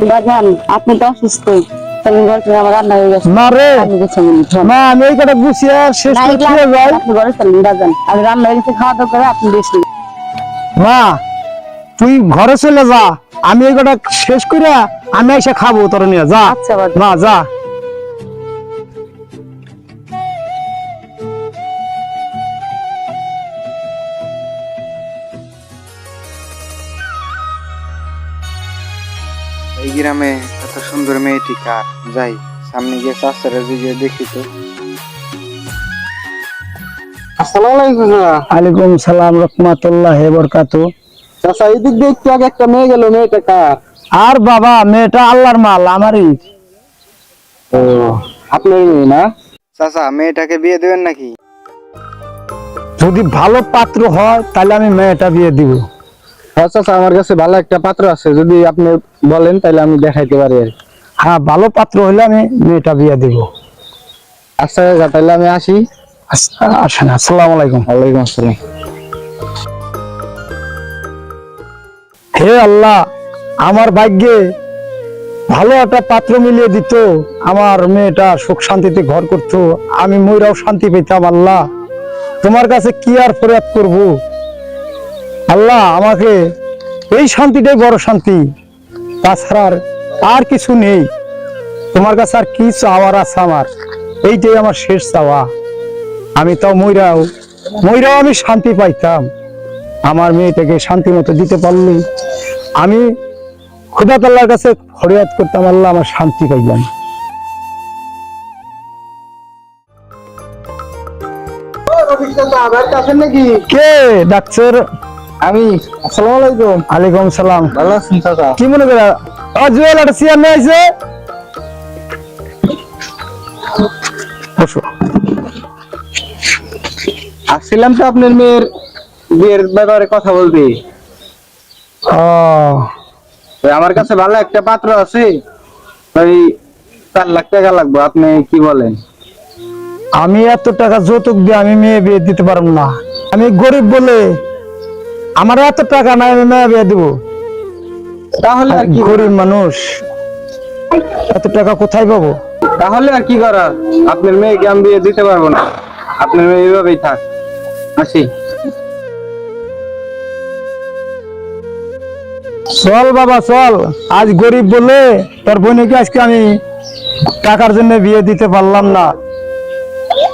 বাজান আপনি তো অসুস্থ, আমার রান্না হয়ে গেছে। না রে মা, আমি এই কটা গুছিয়ে শেষ করতে যাই। আপনি ঘরে চলেন বাজান, আমি রান্না হয়ে গেছে, খাওয়া দাওয়া করে আপনি বেশি। মা তুই ঘরে চলে যা, আমি এই কটা শেষ করে আমি এসে খাবো তোর নিয়ে। যা আচ্ছা বাজান। মা যা। এই গ্রামে এত সুন্দর মেয়েটি কার? যাই সামনে গিয়ে চাচারা গিয়ে দেখি তো। আসসালামু আলাইকুম। আলাইকুম সালাম রাহমাতুল্লাহি ওয়া বারাকাতুহু। চাচা এদিক দিয়ে একটু আগে একটা মেয়ে গেল, মেয়েটা কার? আর বাবা মেয়েটা আল্লাহর মাল, আমারই। ও আপনার মেয়ে না? চাচা মেয়েটাকে বিয়ে দেবেন নাকি? যদি ভালো পাত্র হয় তাহলে আমি মেয়েটা বিয়ে দিব। হ্যাঁ চাচা, আমার কাছে ভালো একটা পাত্র আছে, যদি আপনি বলেন তাহলে আমি দেখাইতে পারি। হ্যাঁ ভালো পাত্র হলে আমি মেয়েটা বিয়ে দিব। আচ্ছা চাচা তাহলে আমি আসি। আসেন। আসসালামু আলাইকুম। ওয়ালাইকুম আসসালাম। হে আল্লাহ, আমার ভাগ্যে ভালো একটা পাত্র মিলিয়ে দিত, আমার মেয়েটা সুখ শান্তিতে ঘর করত, আমি ময়রাও শান্তি পেতাম। আল্লাহ তোমার কাছে কি আর ফরিয়াদ করব? আল্লাহ আমাকে এই শান্তিটাই বড় শান্তি, তাছাড়া আর কিছু নেই। তোমার কাছে আর কি চাওয়ার আছে? আমার এইটাই আমার শেষ চাওয়া। আমি তাও ময়রাও আমি শান্তি পাইতাম। আমার মেয়েটাকে শান্তি মতো দিতে পারলি আমি খোদা তাআলার কাছে ফরিয়াদ করতাম, আল্লাহ আমার শান্তি পাইলাম। কে ডাক্তার? আমি। আসসালামু আলাইকুম। আলাইকুম সালাম। ভালো আছেন চাচা? কি মনে করে জুয়েল একটা চেয়ার নিয়ে আইছে? বসো। আসছিলাম তো আপনার মেয়ের বিয়ের ব্যাপারে কথা বলতে। আমার কাছে ভালো একটা পাত্র আছে, ওই 4 লাখ টাকা লাগবে, আপনি কি বলেন? আমি এত টাকা যৌতুক দিয়ে আমি মেয়ে বিয়ে দিতে পারবো না। আমি গরিব বলে আমার এত টাকা নাই, আমি মেয়ে বিয়ে দিব? তাহলে আর কি, গরিব মানুষ, এত টাকা কোথায় পাবো? তাহলে আর কি করার? আপনার মেয়েকে আমি বিয়ে দিতে পারবো না, আপনার মেয়ে এইভাবেই থাক। আসি। চল বাবা চল, আজ গরিব বলে তোর বোনকে আজকে আমি টাকার জন্য বিয়ে দিতে পারলাম না।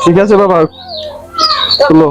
ঠিক আছে বাবা, চলো।